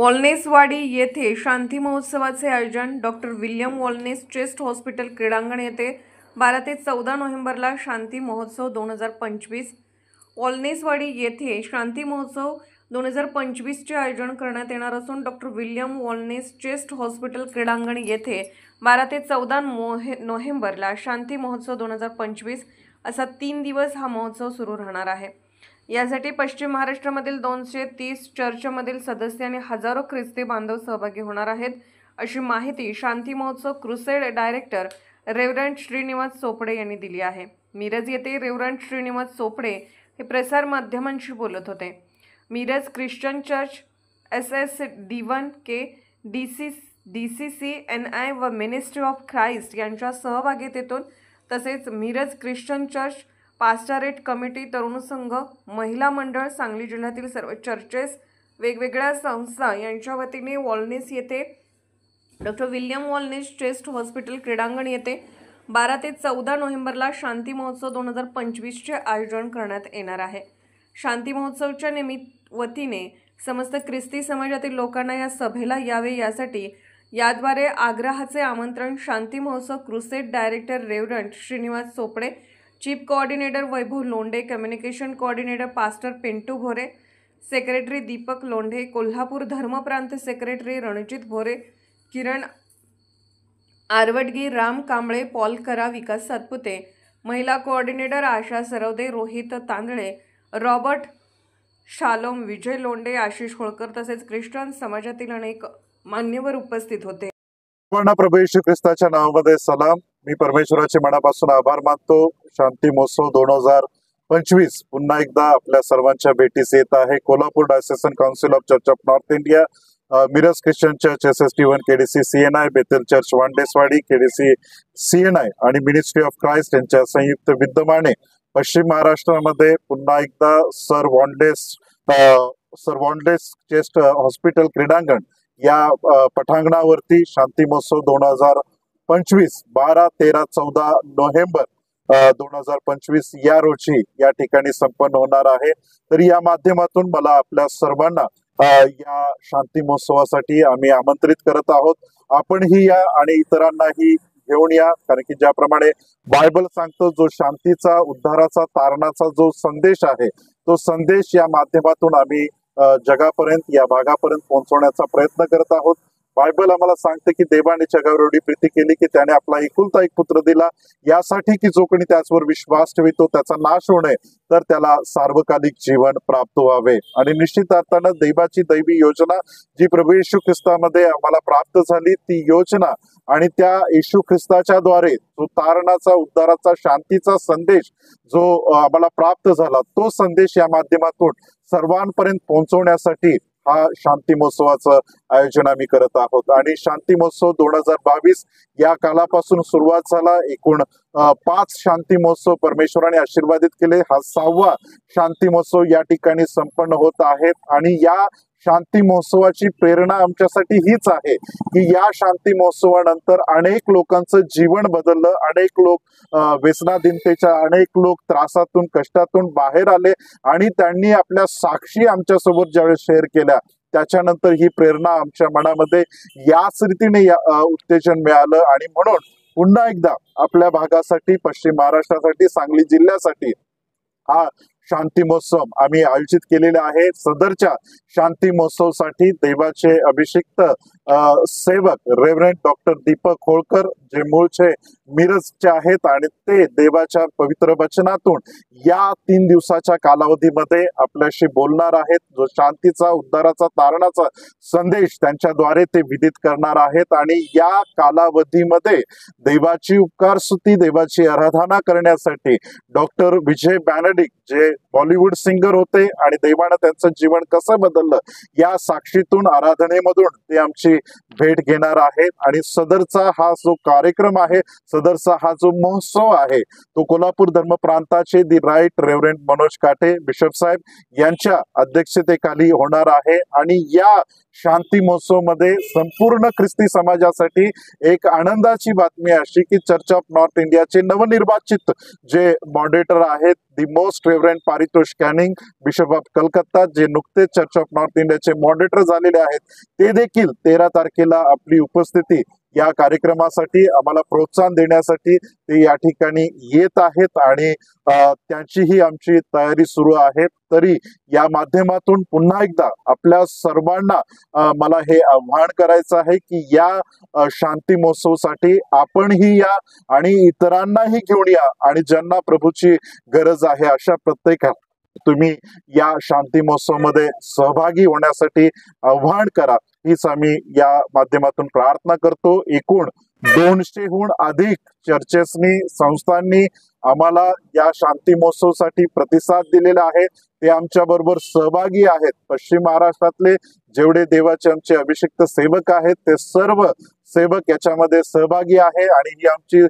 वॉलनेसवाडी येथे शांती महोत्सवाचे आयोजन डॉक्टर विल्यम वॉलनेस चेस्ट हॉस्पिटल क्रीडांगण येथे 12 ते 14 नोव्हेंबरला शांती महोत्सव 2025। वॉलनेसवाडी येथे शांती महोत्सव 2025चे आयोजन करण्यात येणार असून डॉक्टर विल्यम वॉलनेस चेस्ट हॉस्पिटल क्रीडांगण येथे 12 ते 14 नोव्हेंबरला शांती महोत्सव 2025 असा 3 दिवस हा महोत्सव सुरू राहणार आहे। यासाठी पश्चिम महाराष्ट्रामधील 230 चर्चमधील सदस्य आणि हजारो ख्रिस्ती बांधव सहभागी होणार आहेत, अशी माहिती Shanti Mahotsav crusade director reverend Shrinivas Chopade यांनी दिली आहे। मिरज येथे रेव्हरंड श्रीनिवास चोपडे हे प्रसार माध्यमांशी बोलत होते। Miraj Christian church, SS-D1K, DCCNI व मिनिस्ट्री ऑफ ख्राइस्ट यांच्या सहभागितेतून तसेच मिरज ख्रिश्चन चर्च, पास्टरेट कमिटी, तरुण संघ, महिला मंडळ, सांगली जिल्ह्यातील सर्व चर्चेस, वेगवेगळ्या संस्था यांच्या वतीने वॉलनेस येथे डॉक्टर विल्यम वॉलनेस चेस्ट हॉस्पिटल क्रीडांगण येथे 12 ते 14 नोव्हेंबरला शांती महोत्सव 2025चे आयोजन करण्यात येणार आहे। शांती महोत्सवच्या वतीने समस्त ख्रिस्ती समाजातील लोकांना या सभेला यावे यासाठी याद्वारे आग्रहाचे आमंत्रण Shanti Mahotsav crusade director reverend Shrinivas Chopde, chief coordinator Vaibhav Londhe, communication coordinator pastor Pintu Bhore, secretary Deepak Londhe, Kolhapur धर्मप्रांत सेक्रेटरी रणजित भोरे, किरण आरवडगी, राम कांबळे, पॉल करा, विकास सातपुते, महिला coordinator Asha Sarvade, Rohit Tandale, Robert Shalom, Vijay Londhe, Ashish Holkar तसेच ख्रिश्चन समाजातील अनेक मान्यवर उपस्थित होते। प्रभू येशू ख्रिस्ताच्या नावामध्ये सलाम। मी परमेश्वराचे मनापासून आभार मानतो। शांती महोत्सव 2025 पुन्हा एकदा आपल्या सर्वांच्या भेटीस येत आहे। Kolhapur diocesan council of church of north India, Miraj Christian church, SS-D1 KDC CNI, Bethel church वांडेसवाडी KDC CNI आणि मिनिस्ट्री ऑफ ख्राइस्ट यांच्या संयुक्त विद्यमाने पश्चिम महाराष्ट्रामध्ये पुन्हा एकदा सर वॉलनेस चेस्ट हॉस्पिटल क्रीडांगण या पटांगणावरती शांती महोत्सव 2025 12, 13, 14 नोव्हेंबर 2025 या रोजी या ठिकाणी संपन्न होणार आहे। तर या माध्यमातून मला आपल्या सर्वांना या शांती महोत्सवासाठी आम्ही आमंत्रित करत आहोत। आपणही या आणि इतरांनाही घेऊन या, कारण की ज्याप्रमाणे बायबल सांगतो, जो शांतीचा, उद्धाराचा, तारणाचा जो संदेश आहे, तो संदेश या माध्यमातून आम्ही जगापर्यंत, या भागापर्यंत पोहोचवण्याचा प्रयत्न करत आहोत। बायबल आम्हाला सांगते की देवाने जगावर एवढी प्रीती केली की त्याने आपला एकुलता एक पुत्र दिला, यासाठी की जो कोणी त्याच्यावर विश्वास ठेवितो त्याचा नाश होऊ नये, तर त्याला सार्वकालिक जीवन प्राप्त व्हावे। आणि निश्चित अर्थानं देवाची दैवी योजना जी प्रभू येशू ख्रिस्तामध्ये आम्हाला प्राप्त झाली, ती योजना आणि त्या येशू ख्रिस्ताच्या द्वारे जो तारणाचा, उद्धाराचा, शांतीचा संदेश जो आम्हाला प्राप्त झाला, तो संदेश या माध्यमातून सर्वांपर्यंत पोहोचवण्यासाठी हा शांती महोत्सवाचं आयोजन आम्ही करत आहोत। आणि शांती महोत्सव 2022 या कालापासून सुरुवात झाला। एकूण 5 शांती महोत्सव परमेश्वराने आशीर्वादित केले। हा 6वा शांती महोत्सव या ठिकाणी संपन्न होत आहेत। आणि या शांती महोत्सवाची प्रेरणा आमच्यासाठी हीच आहे की या शांती महोत्सवानंतर अनेक लोकांचं जीवन बदललं, अनेक लोक व्यसनाधीनतेच्या, अनेक लोक त्रासातून, कष्टातून बाहेर आले आणि त्यांनी आपल्या साक्षी आमच्यासोबत ज्यावेळेस शेअर केल्या, त्याच्यानंतर ही प्रेरणा आमच्या मनामध्ये याच रीतीने उत्तेजन मिळालं। आणि म्हणून पुन्हा एकदा आपल्या भागासाठी, पश्चिम महाराष्ट्रासाठी, सांगली जिल्ह्यासाठी हा शांती महोत्सव आम्ही आयोजित केलेला आहे। सदरच्या शांती महोत्सवासाठी देवाचे अभिषिक्त सेवक रेव्हरंड डॉक्टर दीपक होळकर, जे मूळचे मिरजचे आहेत आणि ते देवाच्या पवित्र वचनातून या 3 दिवसाच्या कालावधीमध्ये आपल्याशी बोलणार आहेत। जो शांतीचा, उद्धाराचा, तारणाचा संदेश त्यांच्याद्वारे ते विदित करणार आहेत। आणि या कालावधीमध्ये देवाची उपकार स्तुती, देवाची आराधना करण्यासाठी डॉक्टर विजय बॅनर्डिक, जे बॉलिवूड सिंगर होते आणि देवानं त्यांचं जीवन कसं बदललं, या साक्षीतून, आराधनेमधून ते आमची भेट घेणार आहेत। आणि सदरचा हा जो कार्यक्रम आहे, सदरचा हा जो महोत्सव आहे, तो कोल्हापूर धर्म प्रांताचे दी राईट रेव्हरंड मनोज काटे बिशप साहेब यांच्या अध्यक्षतेखाली होणार आहे। आणि या शांती महोत्सव मध्ये संपूर्ण ख्रिस्ती समाजासाठी एक आनंदाची बातमी अशी की चर्च ऑफ नॉर्थ इंडियाचे नवनिर्वाचित जे मॉडरेटर आहेत, the most reverend Paritosh Canning, bishop of Calcutta, जे नुकतेच चर्च ऑफ नॉर्थ इंडियाचे मॉडरेटर झालेले आहेत, ते देखील 13 तारखेला आपली उपस्थिती या कार्यक्रमासाठी आम्हाला प्रोत्साहन देण्यासाठी ते या ठिकाणी येत आहेत आणि त्यांचीही आमची तयारी सुरू आहे. तरी या माध्यमातून पुन्हा एकदा आपल्या सर्वांना मला हे आव्हान करायचं आहे की या शांती महोत्सवासाठी आपणही या आणि इतरांनाही घेऊन या आणि ज्यांना प्रभूची गरज आहे अशा प्रत्येकाला तुम्ही या शांती महोत्सवामध्ये सहभागी होण्यासाठी आव्हान करा, हीच आम्ही या माध्यमातून प्रार्थना करतो. एकूण 200हून अधिक चर्चेसनी, संस्थांनी आम्हाला या शांती महोत्सवासाठी प्रतिसाद दिलेला आहे. ते आमच्या बरोबर सहभागी आहेत. पश्चिम महाराष्ट्रातले जेवढे देवाचे आमचे अभिषिक्त सेवक आहेत ते सर्व सेवक याच्यामध्ये सहभागी आहे आणि ही आमची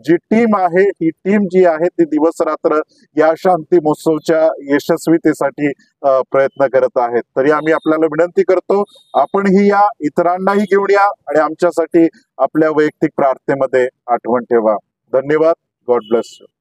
जी टीम आहे, ही टीम जी आहे ती दिवस रात्र या शांती महोत्सवच्या यशस्वीतेसाठी प्रयत्न करत आहेत. तरी आम्ही आपल्याला विनंती करतो, आपणही या, इतरांनाही घेऊन या आणि आमच्यासाठी आपल्या वैयक्तिक प्रार्थनेमध्ये आठवण ठेवा. धन्यवाद. God bless you.